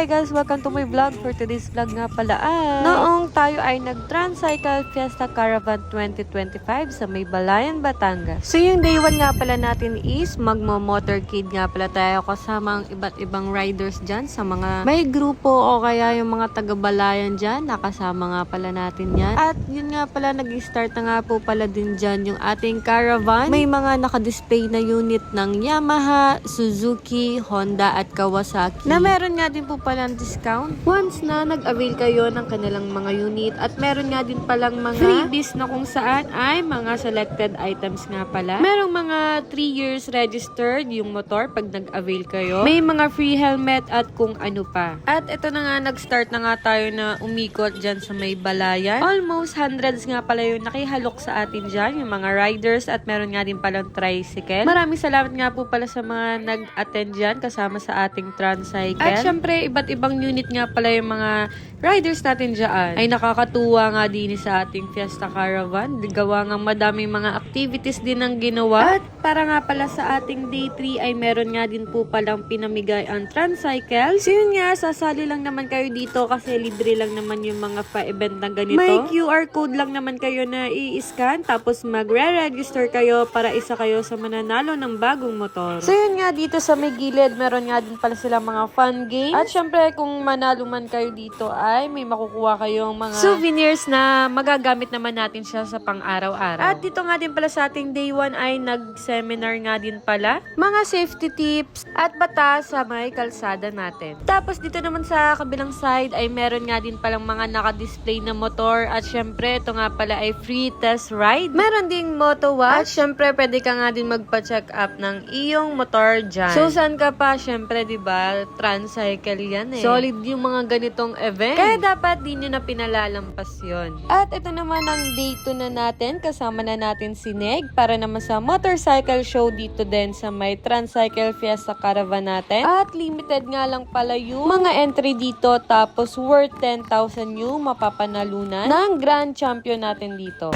Hi guys! Welcome to my vlog. For today's vlog nga pala ay noong tayo ay nag-Tricycle Fiesta Caravan 2025 sa may Balayan, Batangas. So yung day 1 nga pala natin is magmo-motorcade nga pala tayo kasama ang iba't ibang riders dyan sa mga may grupo o kaya yung mga taga-Balayan dyan. Nakasama nga pala natin yan. At yun nga pala, nag-start na nga po pala din dyan yung ating caravan. May mga nakadisplay na unit ng Yamaha, Suzuki, Honda at Kawasaki na meron nga din po palang discount once na nag-avail kayo ng kanilang mga unit, at meron nga din palang mga freebies na kung saan ay mga selected items nga pala. Merong mga 3 years registered yung motor pag nag-avail kayo. May mga free helmet at kung ano pa. At ito na nga, nag-start na nga tayo na umikot dyan sa may Balayan. Almost hundreds nga pala yung nakihalok sa atin dyan, yung mga riders, at meron nga din palang tricycle. Maraming salamat nga po pala sa mga nag-attend dyan kasama sa ating Tricycle. At syempre, iba't ibang unit nga pala yung mga riders natin dyan. Ay nakakatuwa nga din sa ating Fiesta Caravan. Gawa nga madaming mga activities din ang ginawa. At para nga pala sa ating day 3 ay meron nga din po palang pinamigay ang Tricycle. So yun nga, sasali lang naman kayo dito kasi libre lang naman yung mga pa-event na ganito. May QR code lang naman kayo na i-scan, tapos magre-register kayo para isa kayo sa mananalo ng bagong motor. So yun nga, dito sa may gilid, meron nga din pala sila mga fun games. At syempre, kung manalo man kayo dito ay may makukuha kayong mga souvenirs na magagamit naman natin siya sa pang-araw-araw. At dito nga din pala sa ating day 1 ay nag-seminar nga din pala. Mga safety tips at batas sa may kalsada natin. Tapos dito naman sa kabilang side ay meron nga din palang mga naka-display na motor. At syempre, ito nga pala ay free test ride. Meron ding moto wash. At syempre, pwede ka nga din magpa-check up ng iyong motor dyan. So, saan ka pa? Syempre, diba, Tricycle yan eh. Solid yung mga ganitong event. Kaya dapat di nyo na pinalalampas yun. At ito naman ang day 2 na natin. Kasama na natin si Neg para naman sa motorcycle show dito din sa may Tricycle Fiesta Caravan natin. At limited nga lang pala yung mga entry dito, tapos worth 10,000 yung mapapanalunan ng Grand Champion natin dito.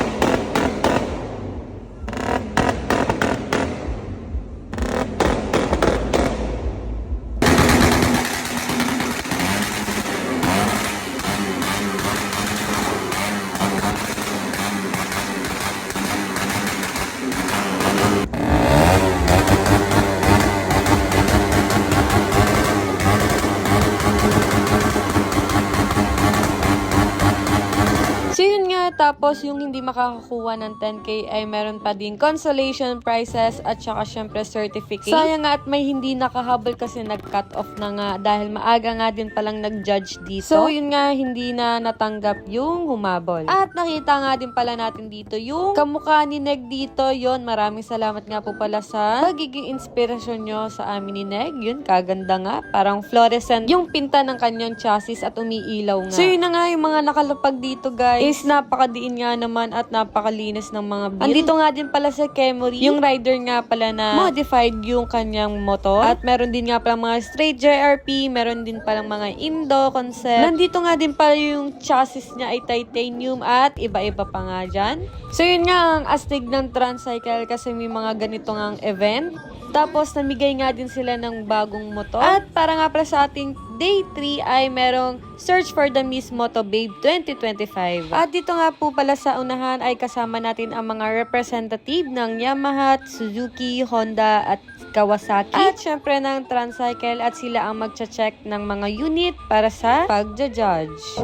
So yun nga, tapos yung hindi makakakuha ng 10K ay meron pa din consolation prizes at saka syempre certificate. Sayang nga at may hindi nakahabol kasi nag-cut off na nga dahil maaga nga din palang nag-judge dito. So yun nga, hindi na natanggap yung humabol. At nakita nga din pala natin dito yung kamukha ni Neg dito. Yun, maraming salamat nga po pala sa pagiging inspirasyon nyo sa amin ni Neg. Yun, kaganda nga. Parang fluorescent yung pinta ng kanyang chassis at umiilaw nga. So yun na nga, yung mga nakalapag dito guys is napakadiin nga naman at napakalinis ng mga build. Andito nga din pala sa Kemory, yung rider nga pala na modified yung kanyang motor. At meron din nga pala mga straight JRP, meron din palang mga Indo concept. Nandito nga din pala yung chassis niya ay titanium at iba-iba pa nga dyan. So yun nga ang astig ng Tricycle kasi may mga ganito ngang event. Tapos namigay nga din sila ng bagong motor. At para nga pala sa ating day 3 ay merong Search for the Miss Moto Babe 2025. At dito nga po pala sa unahan ay kasama natin ang mga representative ng Yamaha, Suzuki, Honda at Kawasaki. At syempre ng Tricycle, at sila ang magcha-check ng mga unit para sa pagja-judge.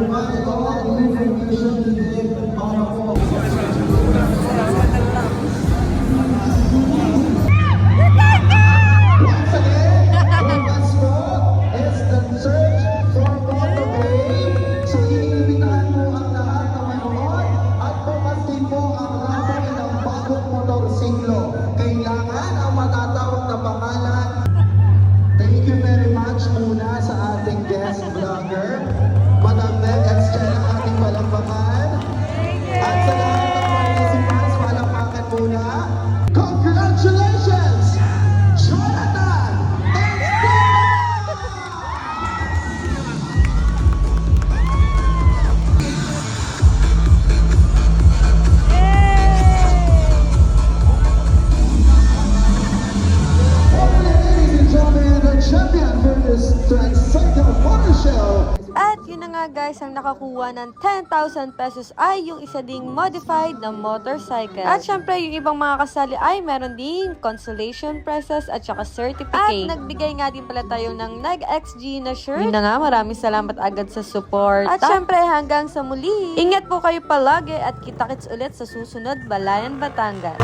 provided all the information needed on a phone. Once again, bukas po is the search for motorway. So iniimbitahan po ang lahat na manood at bukas din po ang raffle ng bagong motorsiklo. Kailangan ang matatawag na pangalan. Thank you very much muna sa ating guest vlogger, Madam Meg at Stella, ating palakpakan. At sa lahat ng participants, palakpakan muna. Congratulations, Jonathan and Stella! Ladies and gentlemen, the champion for this Tricycle Motor Show. At yun na nga guys, ang nakakuha ng 10,000 pesos ay yung isa ding modified na motorcycle. At syempre, yung ibang mga kasali ay meron ding consolation prizes at saka certificate. At nagbigay nga din pala tayo ng Nag-XG na shirt. Yun na nga, maraming salamat agad sa support. At syempre, hanggang sa muli, ingat po kayo palagi at kita-kits ulit sa susunod Balayan Batangas.